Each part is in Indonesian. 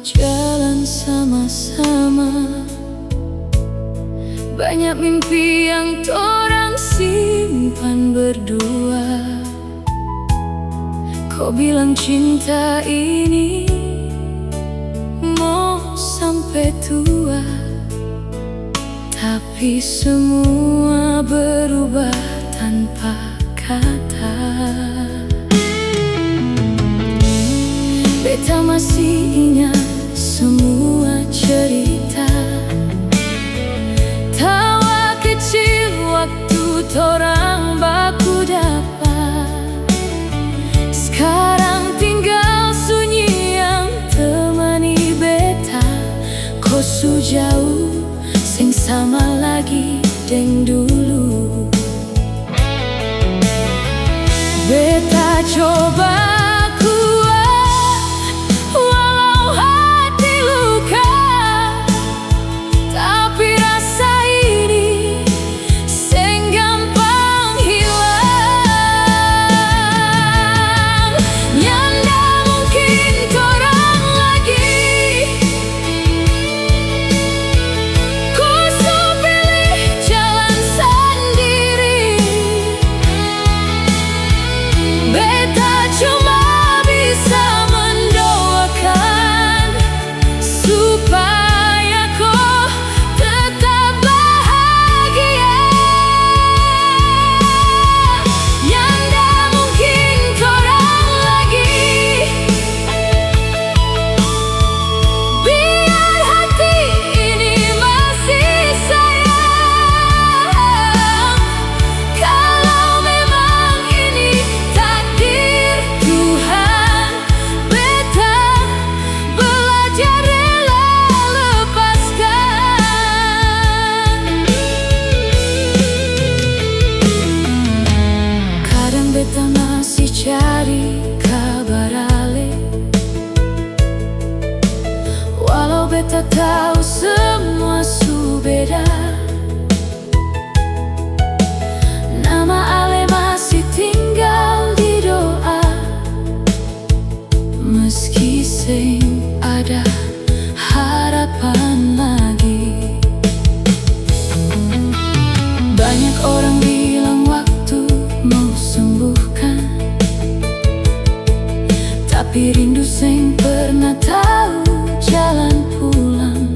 jalan sama-sama. Banyak mimpi yang torang simpan berdua. Kau bilang cinta ini mau sampai tua, tapi semua berubah tanpa kata. Beta masih ingat semua cerita, tawa kecil waktu torang baku dapat. Sekarang tinggal sunyi yang temani beta. Kau su jauh, sing sama lagi deng dulu. Beta coba kuat walau hati luka, tapi rasa ini seng gampang hilang. Nyanda mungkin torang lagi, ku su pilih jalan sendiri. Beta cuma bisa mendoakan supaya kau tetap bahagia. Nyanda mungkin torang lagi, biar hati ini masih sayang. Kalau memang ini takdir Tuhan, beta belajar rela lepaskan. Kadang beta masih cari kabar ale, walau beta tahu semua su beda. Nama ale masih tinggal di doa, meski sing ada harapan lagi. Banyak orang bilang waktu mau sembuhkan, tapi rindu sing pernah tahu jalan pulang.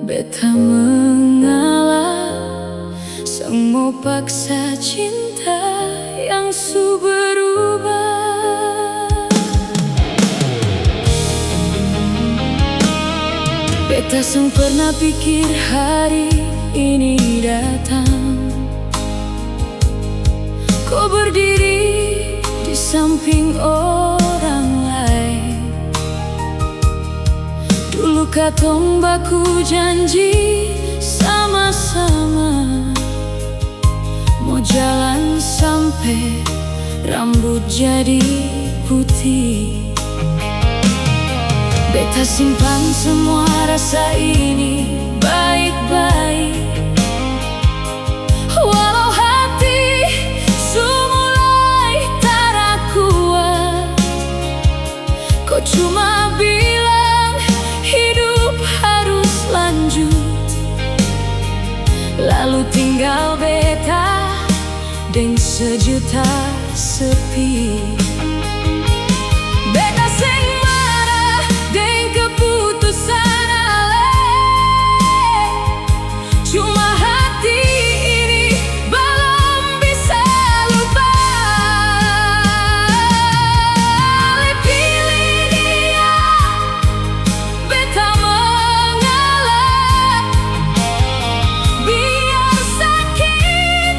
beta mengalah, sang mau paksa cinta yang su berubah. Beta sang pernah pikir hari ini datang, kau berdiri di samping orang lain. Dulu katong baku janji sama-sama mau jalan sampai rambut jadi putih. Beta simpan semua rasa ini baik-baik, walau hati su mulai tara kuat. Kau cuma bilang hidup harus lanjut, lalu tinggal beta deng sejuta sepi. Beta seng marah deng keputusan ale, cuma hati ini belum bisa lupa. Ale pilih dia, beta mengalah. Biar sakit,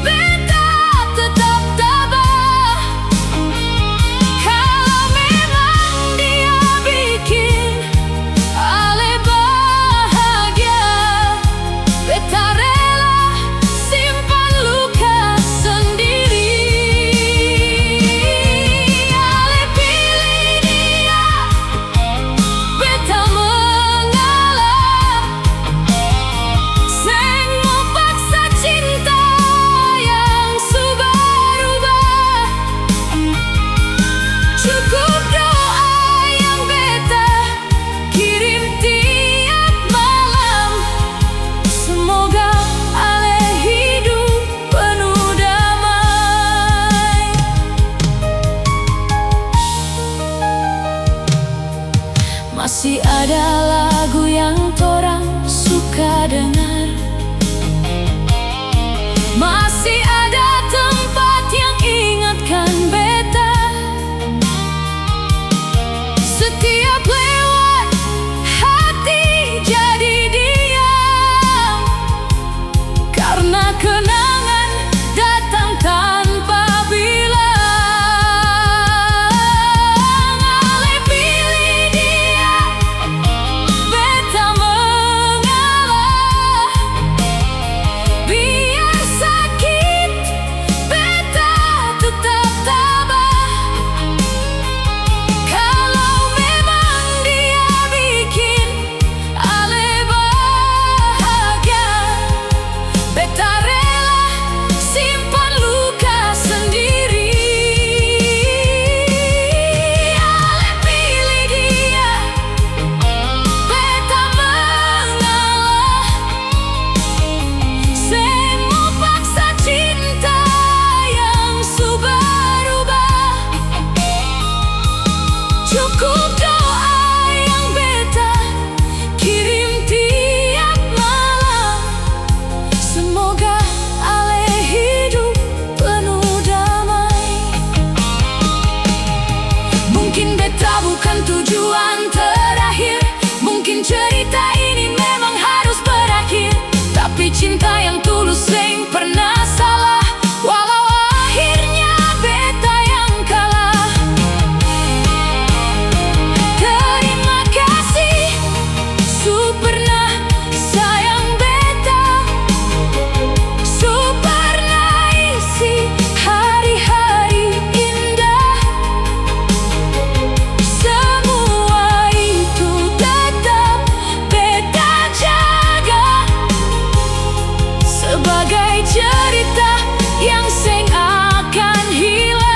beta tetap tabah. Kalau memang dia bikin ale bahagia, beta rela simpan luka sendiri. Ale pilih dia, beta mengalah. Seng mau paksa cinta yang su berubah. Cukup doa yang beta kirim tiap malam, semoga ale hidup penuh damai. Masih ada lagu yang torang suka dengar, masih ada tempat yang ingatkan beta. Setiap lewat hati jadi diam, karena kenangan datang tanpa bilang. Ale pilih dia, beta mengalah. Biar sakit, beta tetap tabah. Kalau memang dia bikin ale bahagia, beta rela simpan luka sendiri. Ale pilih dia, beta mengalah. Seng mau paksa cinta yang su berubah. Cukup doa yang beta kirim tiap malam, semoga ale hidup penuh damai. Mungkin beta bukan tujuan terakhir, mungkin cerita ini memang harus berakhir. Tapi cinta yang tulus seng pernah salah, walau akhirnya beta yang kalah. Terima kasih su pernah sayang beta, su pernah isi hari-hari indah. Semua itu tetap beta jaga sebagai cerita yang seng akan hilang.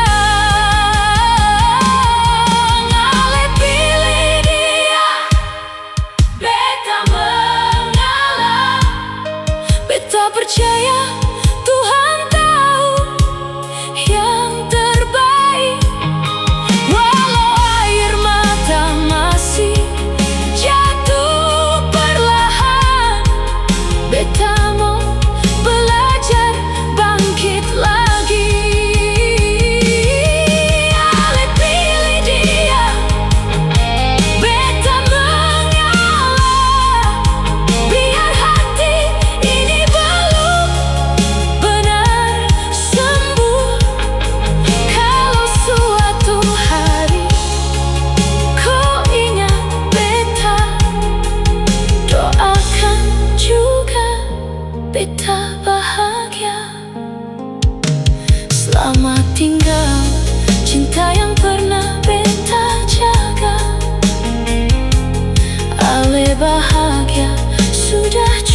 Ale pilih dia, beta mengalah. Beta percaya Tuhan tahu yang terbaik. Walau air mata masih jatuh perlahan,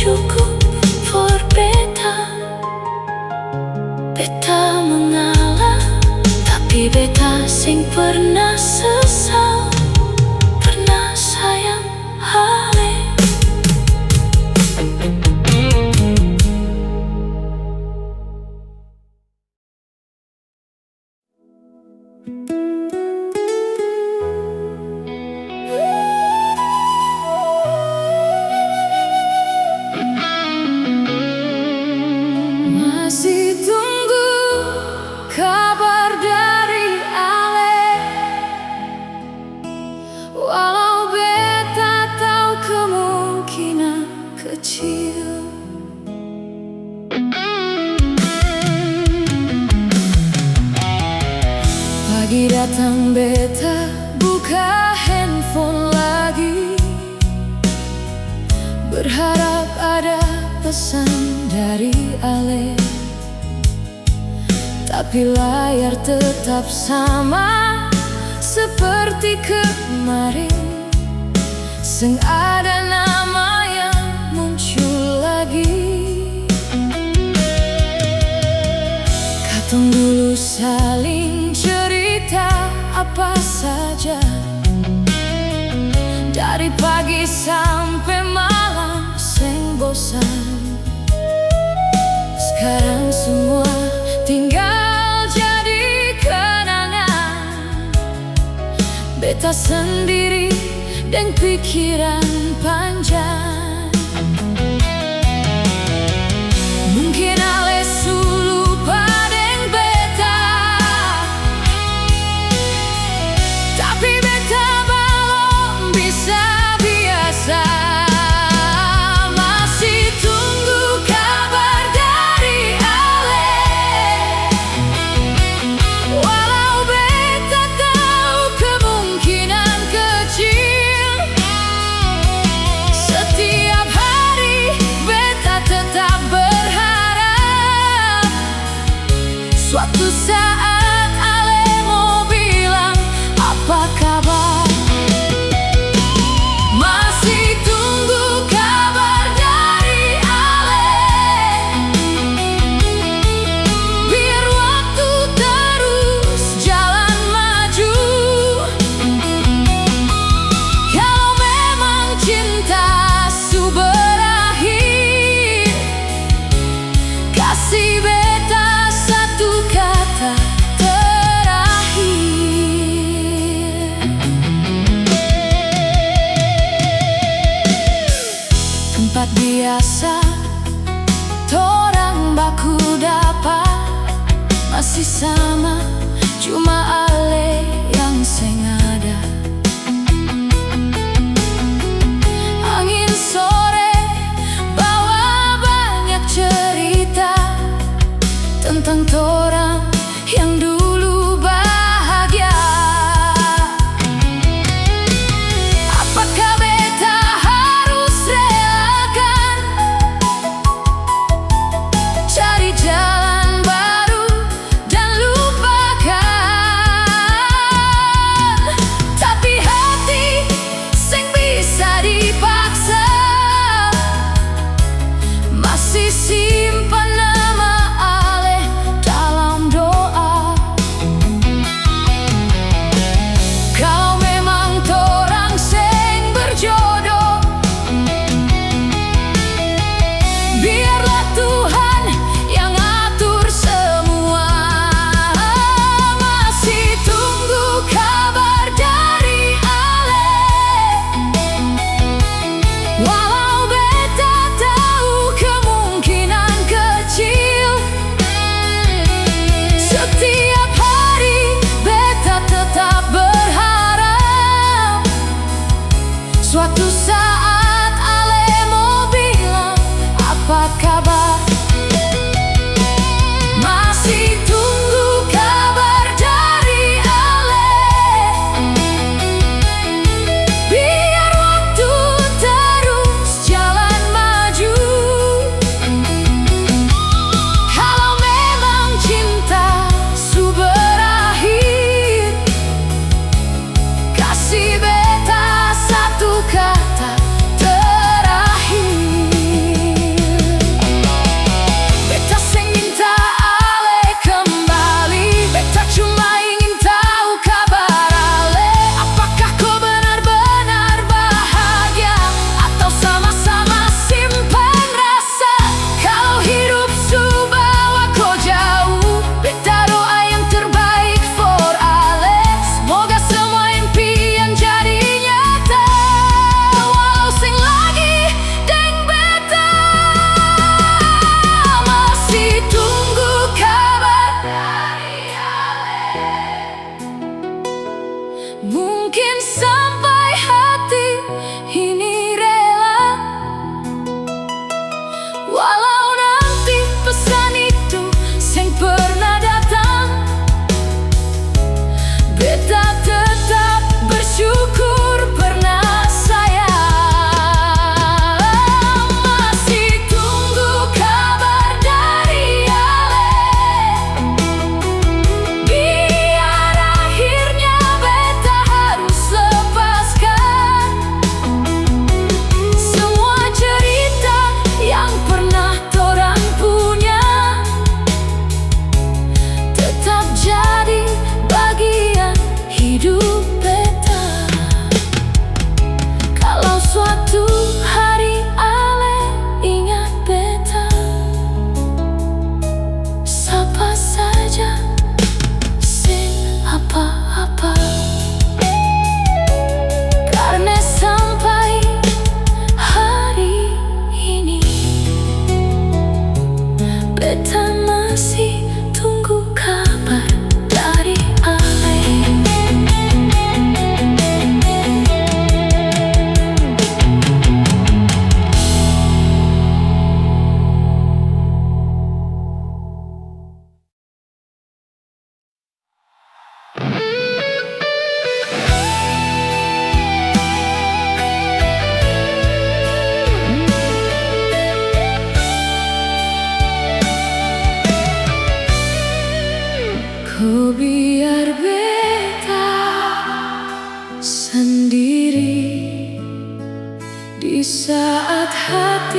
cukup for beta. Beta mengalah, tapi beta sing pernah sesal, pernah sayang hale. Masih tunggu kabar dari Ale, walau beta tahu kemungkinan kecil. Pagi datang beta buka handphone lagi, berharap ada pesan dari Ale, tapi layar tetap sama seperti kemarin. Seng ada nama yang muncul lagi. Katong dulu saling cerita apa saja, dari pagi sampai malam seng bosan. Sekarang semua tinggal jadi kenangan, beta sendiri dan pikiran panjang. Mungkin Ale su lupa deng beta, tapi beta belum bisa biasa. Masih tunggu kabar dari Ale, walau beta tahu kemungkinan kecil. Setiap hari beta tetap berharap suatu saat Ale mau bilang apa kabar. Masih tunggu kabar dari Ale, biar waktu terus jalan maju. Kalau memang cinta su berakhir, kasih beta satu kata terakhir. Tempat biasa torang baku dapat masih sama, cuma Ale yang seng ada. Angin sore bawa banyak cerita tentang torang yang dulu bahagia. Apakah beta harus relakan cari jalan baru dan lupakan?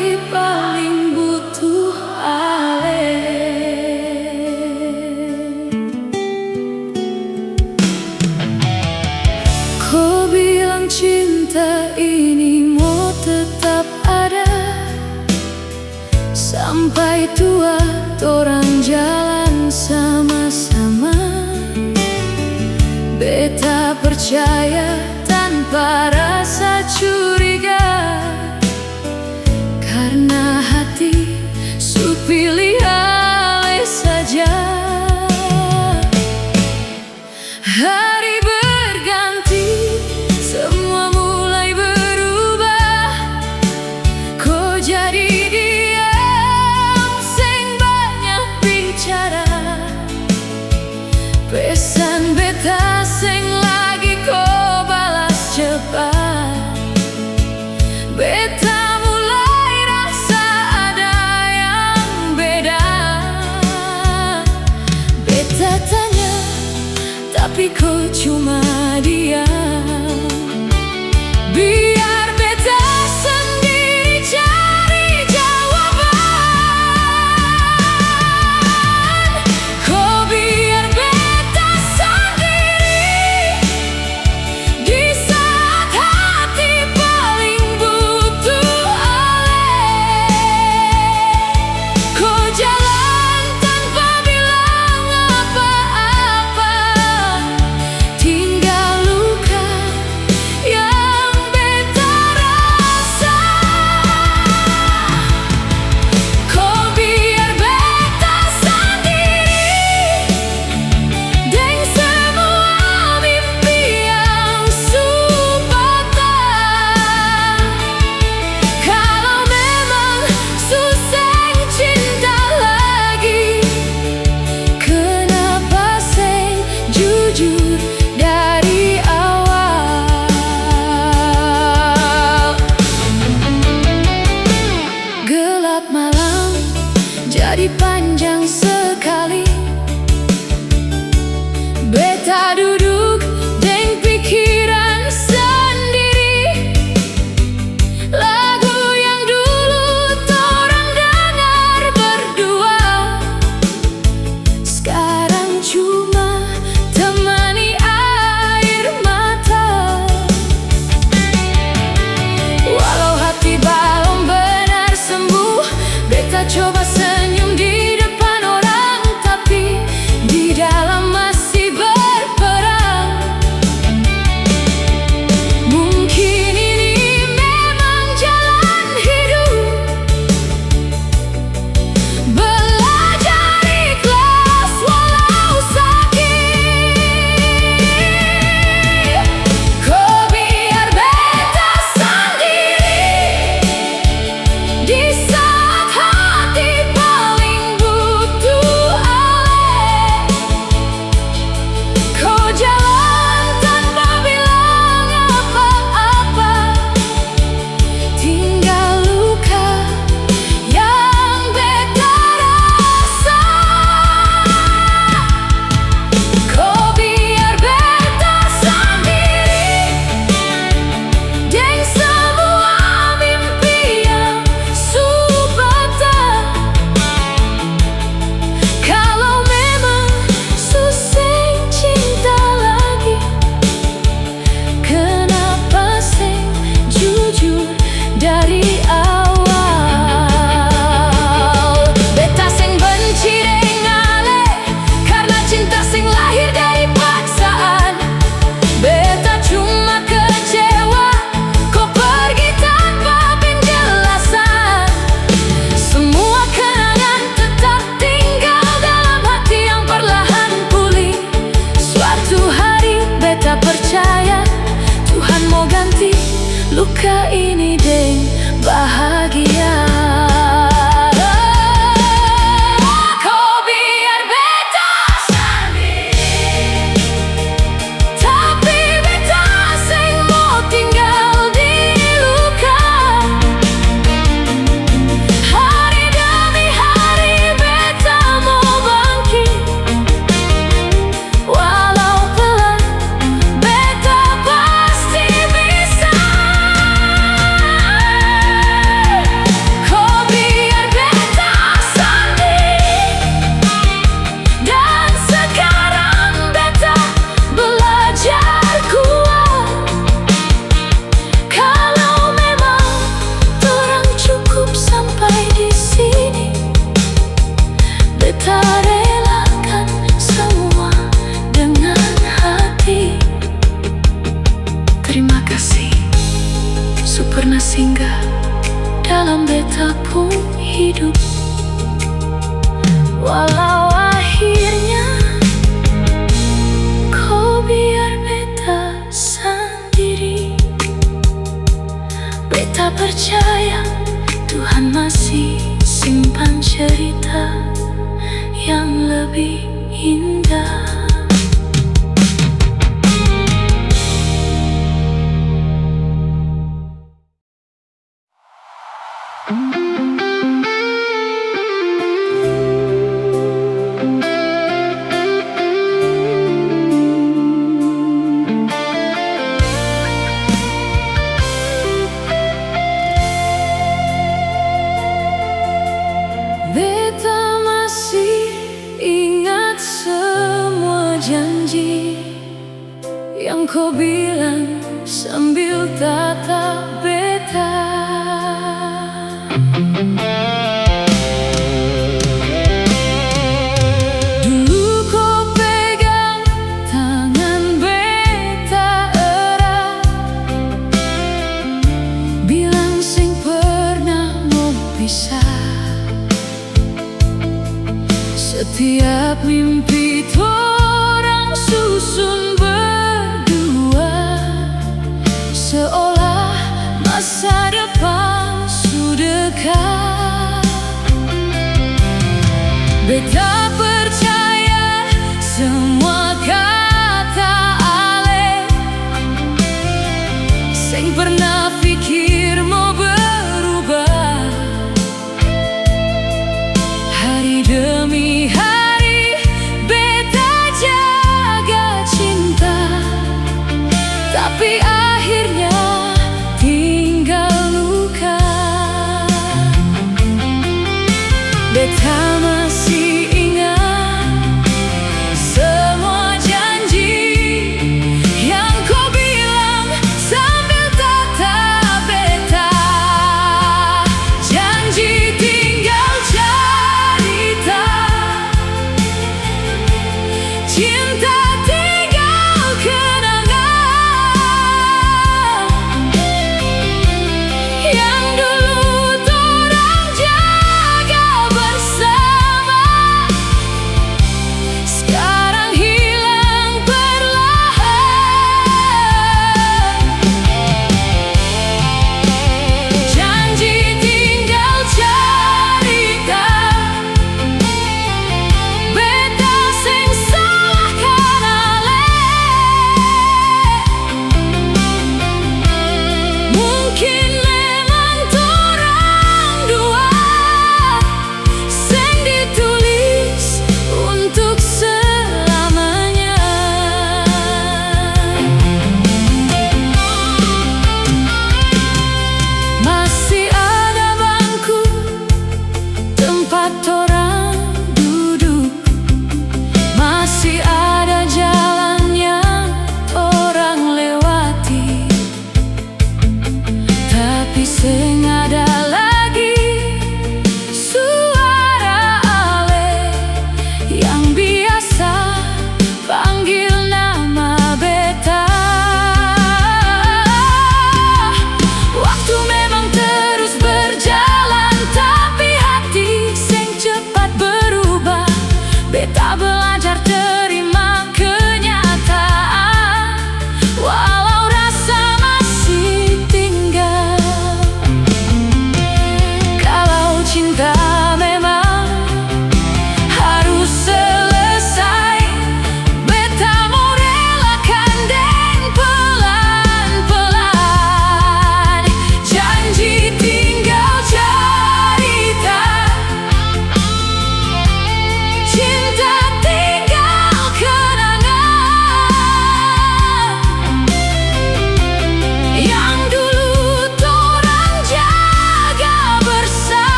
hati paling butuh ale. Kau bilang cinta ini mau tetap ada sampai tua, torang jalan sama-sama. Beta percaya tanpa rasa curiga, karena hati su pilih ale saja. Hari berganti, semua mulai berubah. Kau jadi diam, seng banyak bicara. Pesan beta seng lagi kau balas cepat. Beta mulai rasa ada yang beda. Beta tanya, tapi kau cuma diam. Biar beta sendiri cari jawaban. Kau biar beta sendiri di saat hati paling butuh ale. Kau jalan tanpa bilang apa-apa, tinggal luka yang beta rasa. Kau biar beta sendiri deng semua mimpi yang su patah. Kalau memang su seng cinta lagi, kenapa seng jujur dari awal? Gelap malam jadi panjang sekali. Beta duduk deng pikiran sendiri. Lagu yang dulu torang dengar berdua, sekarang cuma temani air mata. Walau hati belum benar sembuh, beta coba senyum di depan orang. Walau akhirnya kau biar beta sendiri, beta percaya Tuhan masih simpan cerita yang lebih indah. Beta masih ingat semua janji yang kau bilang sambil tatap beta. Dulu kau pegang tangan beta erat, bilang sing pernah mau pisah. Setiap mimpi torang susun berdua, seolah masa depan sudah dekat. Beta percaya semua kata ale, sing pernah pikir mau berubah. Hari demi hari beta jaga cinta, tapi akhirnya tinggal luka. Beta masih ingat semua janji yang kau bilang sambil tatap beta. Janji tinggal cerita, cinta tinggal kenangan yang dulu torang jaga bersama.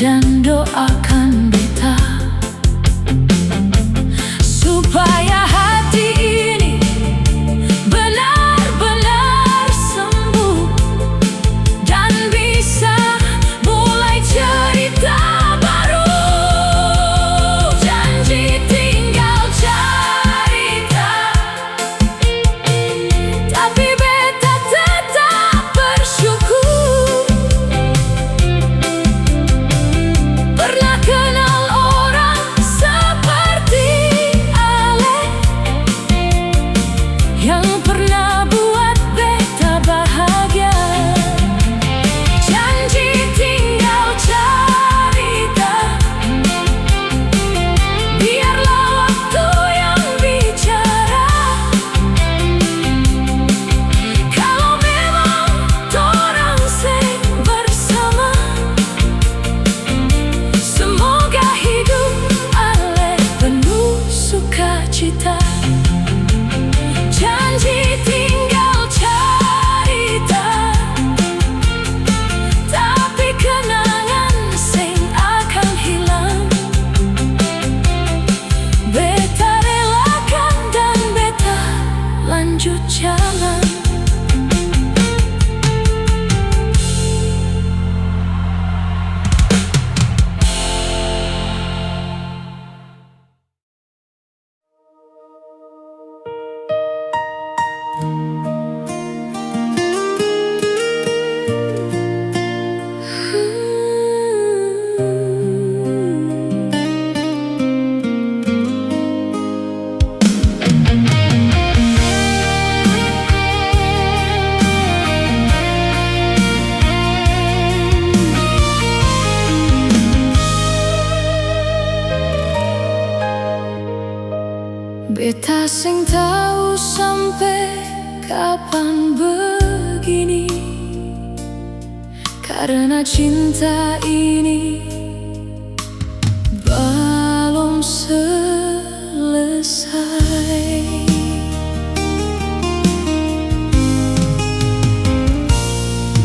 dan doakan beta supaya hati ini benar-benar sembuh dan bisa mulai cerita baru. Janji tinggal cerita, tapi beta tetap bersyukur pernah kenal orang seperti Ale yang pernah buat beta bahagia. Janji tinggal cerita, biarlah waktu yang bicara. Kalau memang torang seng bersama, semoga hidup Ale penuh sukacita. Janji tinggal cerita, tapi kenangan seng akan hilang. Beta relakan dan beta lanjut jalan. Beta seng tahu sampai kapan begini, karena cinta ini belum selesai.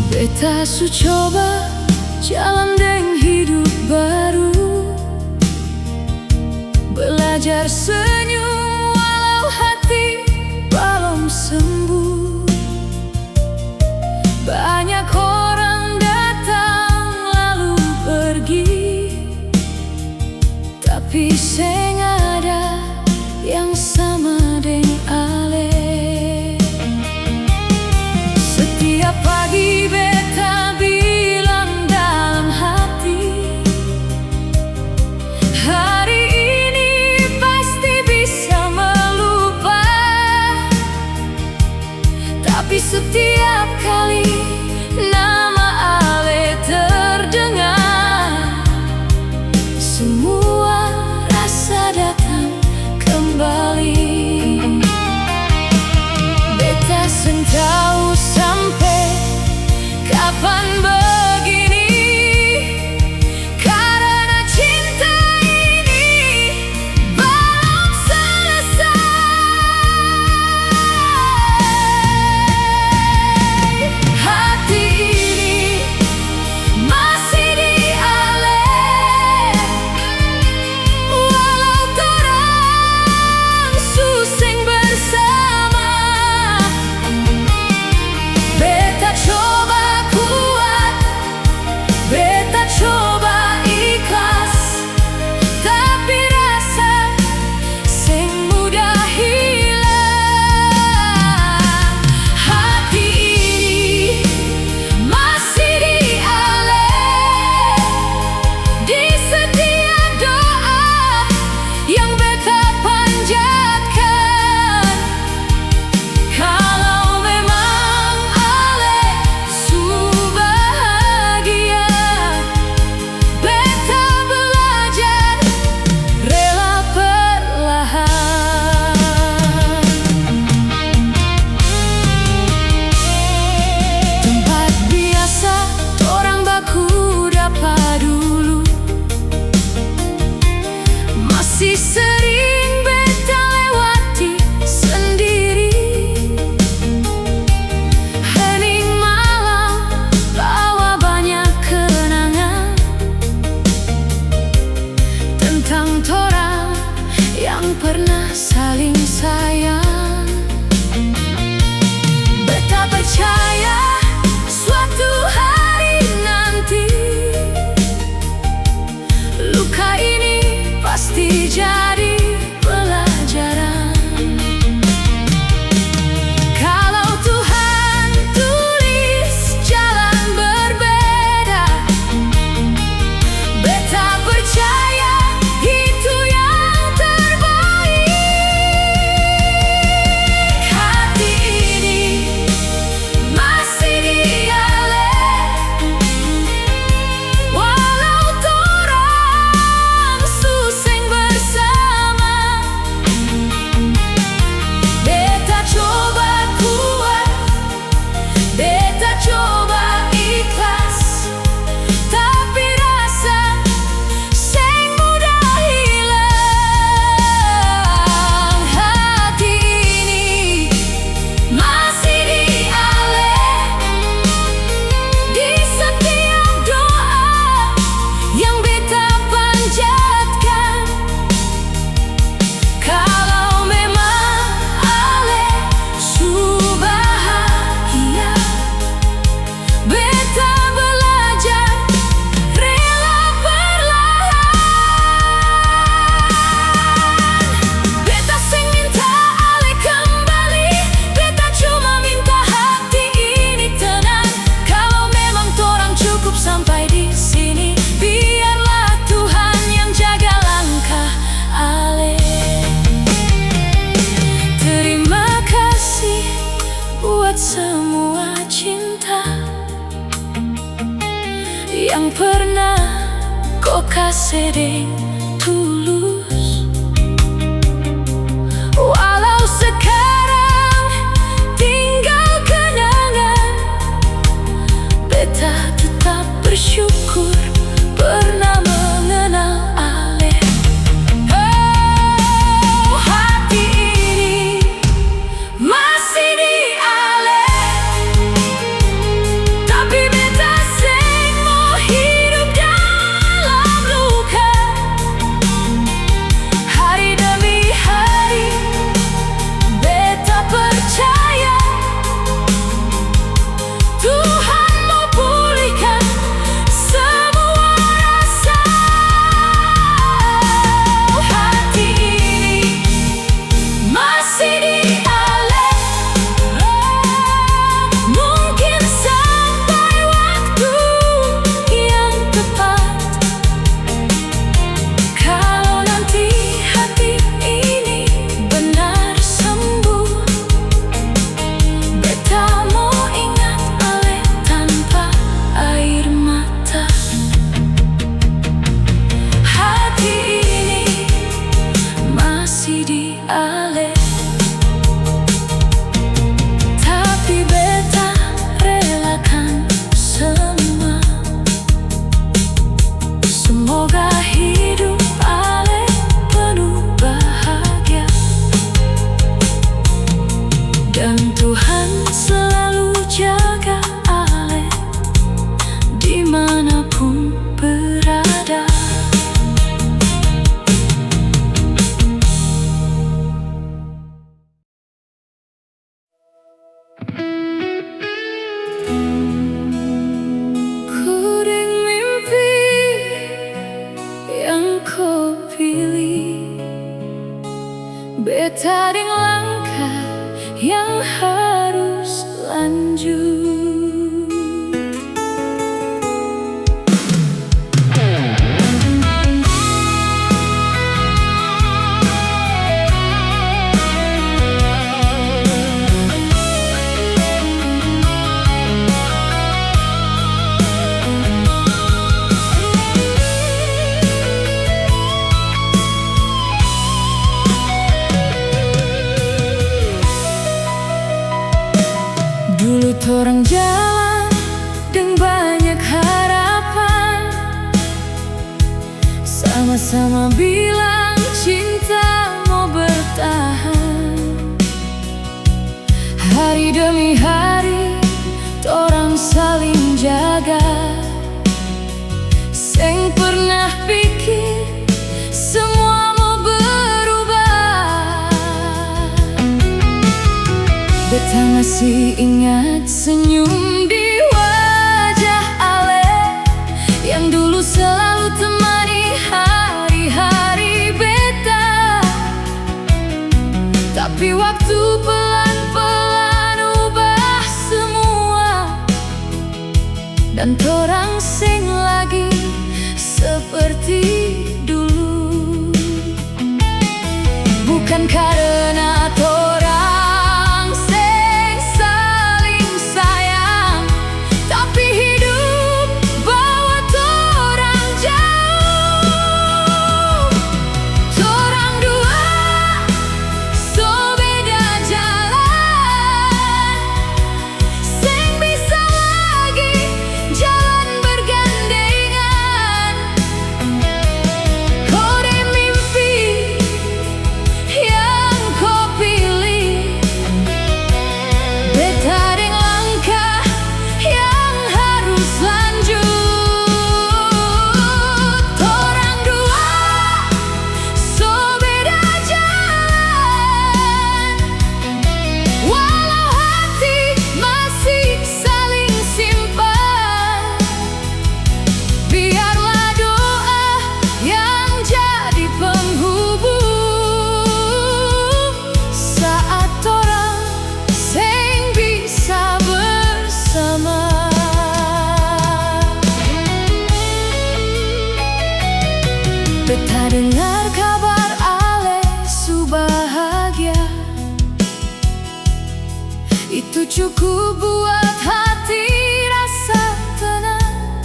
Beta su coba jalan dengan hidup baru, belajar senyum walau hati belum sembuh. Banyak orang datang lalu pergi, tapi seng ada yang sama dengan Ale. Setiap pagi beta bilang dalam hati, hari ini pasti bisa melupa. Tapi setiap kali yang pernah kau kasih dengan tulus. Walau sekarang tinggal kenangan, beta tetap bersyukur pernah mengenal Ale. Oh, hati ini masih di Ale, tapi beta seng mau hidup dalam luka. Hari demi hari beta percaya Tuhan mau pulihkan semua rasa. Hati ini masih di Ale, mungkin sampai waktu yang tepat. Kalau nanti hati ini benar sembuh, beta mau ingat Ale tanpa air mata. Hati ini masih di Ale, tapi beta relakan semua. Semoga hidup Ale penuh bahagia, dan Tuhan selalu jaga Ale dimanapun berada. Kuding mimpi yang kau pilih, beta deng langkah yang harus lanjut. Dulu torang jalan dengan banyak harapan, sama-sama bilang cinta mau bertahan. Hari demi hari torang saling jaga, seng pernah pikir semua mau berubah. Beta masih ingat senyum di wajah Ale yang dulu selalu temani hari-hari beta. Tapi waktu pelan-pelan ubah semua, dan torang seng lagi seperti dulu. Bukan karena torang seng saling sayang, tapi hidup bawa torang jauh. Torang dua so beda jalan, seng bisa lagi jalan bergandengan. Kode mimpi yang kau pilih, beta deng langkah yang harus lanjut. Torang dua so beda jalan, walau hati masih saling simpan. Biarlah doa yang jadi penghubung saat torang seng bisa bersama. Beta dengar kabar Ale su bahagia, itu cukup buat hati rasa tenang.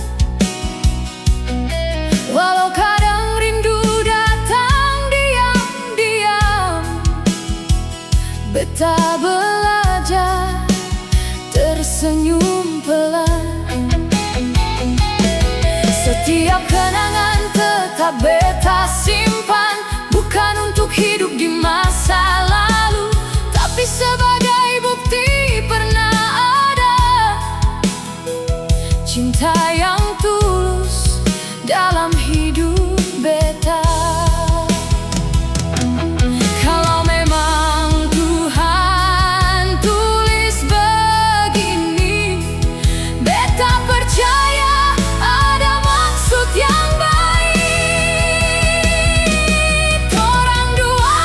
Setiap kenangan tetap beta simpan, bukan untuk hidup di masa lalu, tapi sebagai bukti pernah ada cinta yang tulus dalam hidup beta. Kalau memang Tuhan tulis begini, beta percaya ada maksud yang baik. Torang dua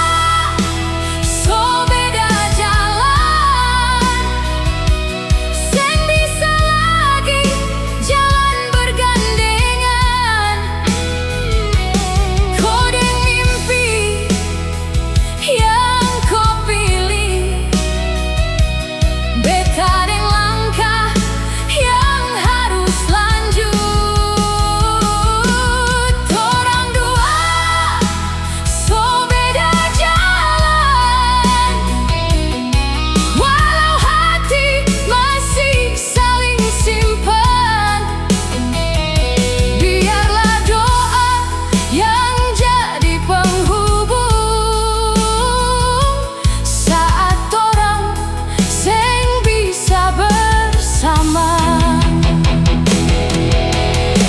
so beda jalan, seng bisa lagi jalan bergandengan. Kode mimpi yang kau pilih, beta deng langkah yang harus lanjut. Torang dua so beda jalan, walau hati masih saling simpan. Biarlah doa yang jadi penghubung saat torang seng bisa bersama.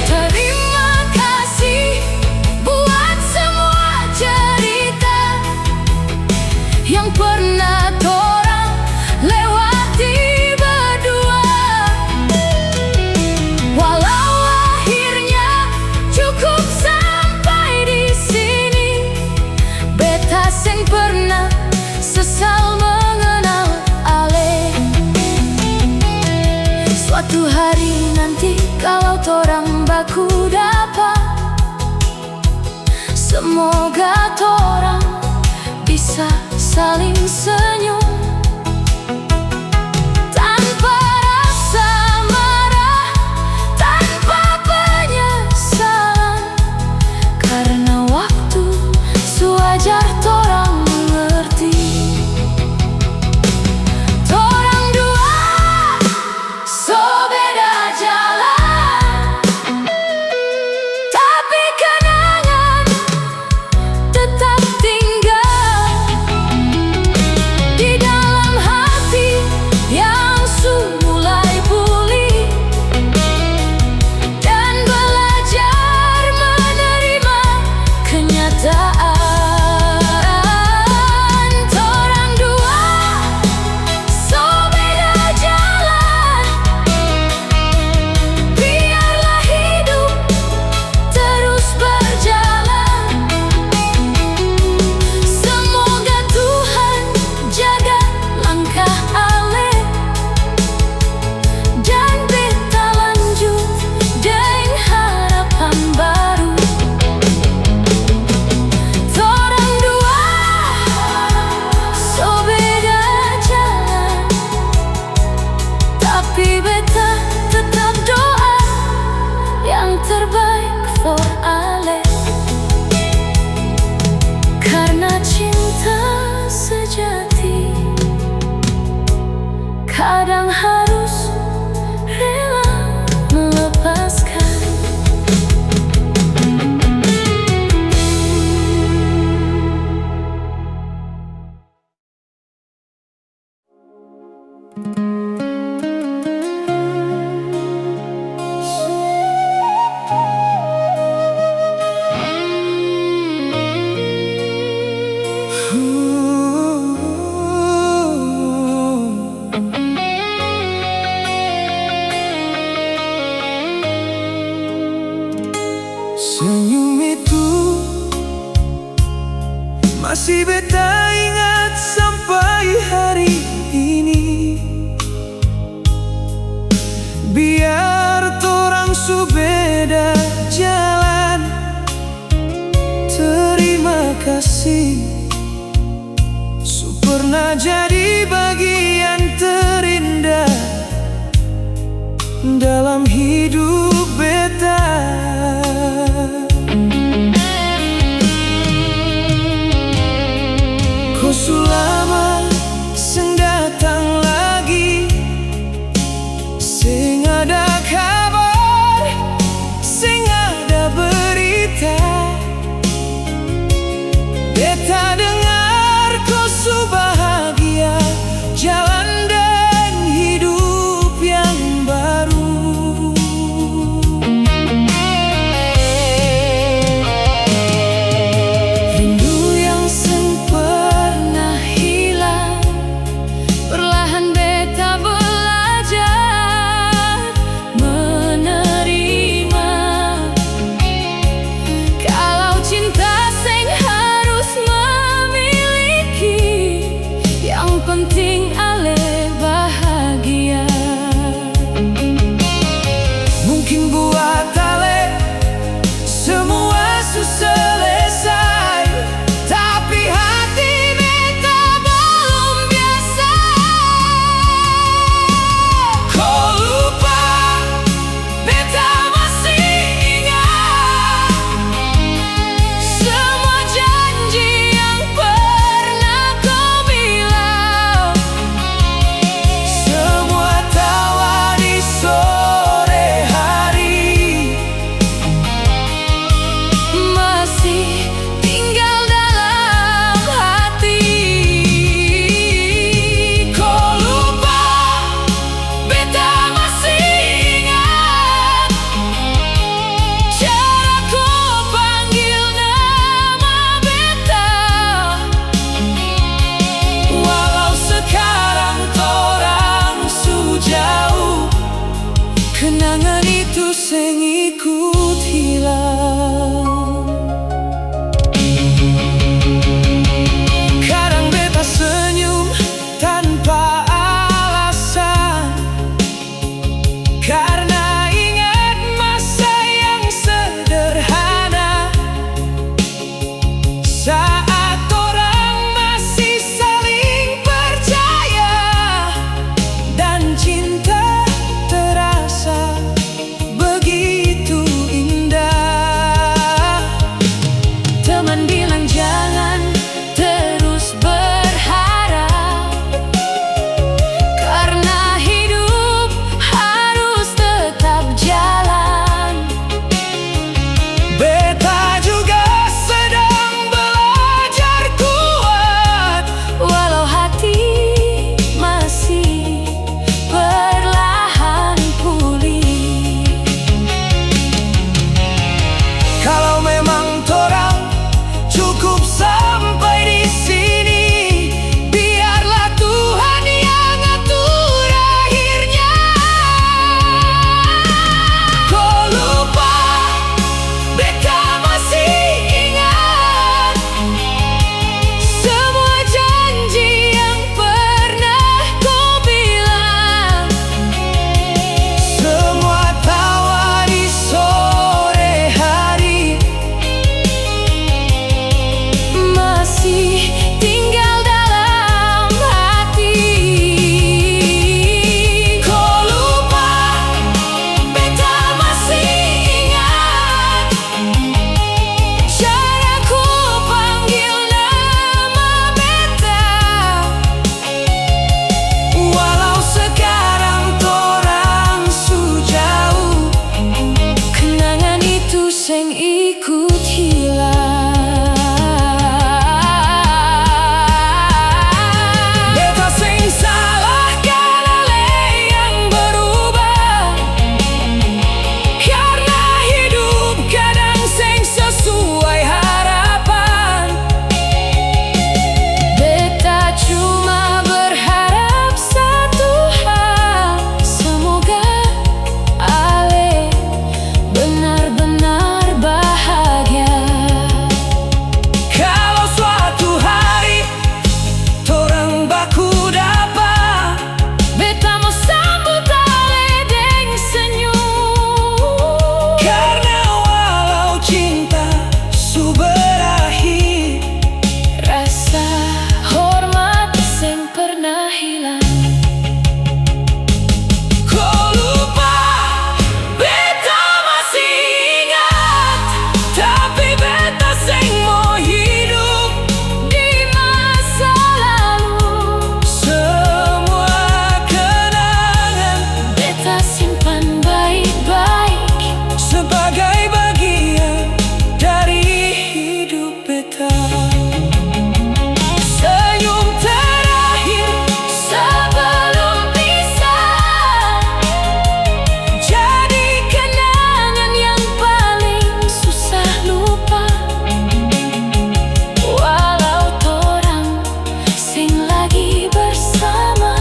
Terima kasih buat semua cerita yang pernah torang lewati berdua. Walau akhirnya cukup sampai di sini, beta seng pernah sesal mengenal ale. Suatu hari nanti kalau torang baku dapat, semoga torang bisa saling senyum tanpa rasa marah, tanpa penyesalan, karena waktu sewajar torang mengerti. Torang dua so beda jalan, tapi kenangan tetap tinggal di dalam hati yang mulai pulih dan belajar menerima kenyataan. Torang dua so beda jalan, biarlah hidup terus berjalan. Semoga Tuhan jaga langkah ale, dan beta lanjut dengan harapan baru. Torang dua so beda jalan, tapi beta tetap doa yang terbaik for ale. Karena cinta sejati kadang harus rela melepaskan. Senyum itu masih beta ingat sampai hari ini. Biar torang su beda jalan, terima kasih su pernah jadi bagian terindah dalam hidup beta. Kau sulama seng datang lagi, seng ada kabar, seng ada sing ikut hilang. Beta sing salah karena yang berubah, karena hidup kadang sing sesuai harapan. Beta cuma berharap satu hal, semoga ale benar-benar bahagia. Kalau suatu hari torang baku dapat, Beta mau sambut ale deng senyum, karena walau cinta su berakhir, rasa hormat sing pernah hilang. kau lupa, beta masih ingat, tapi beta sing mau hidup Di masa lalu semua kenangan beta simpan baik-baik, sebagai bagian dari hidup beta. Senyum terakhir sebelum pisah, jadi kenangan yang paling susah lupa. Walau torang sing lagi bersama,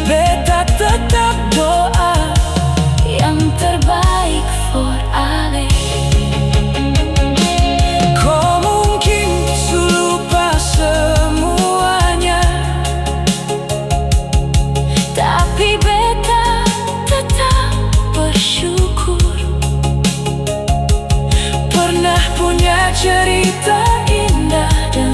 beta tetap doa yang terbaik for ale. kau mungkin su lupa semuanya, Tapi beta tetap bersyukur pernah punya cerita indah dan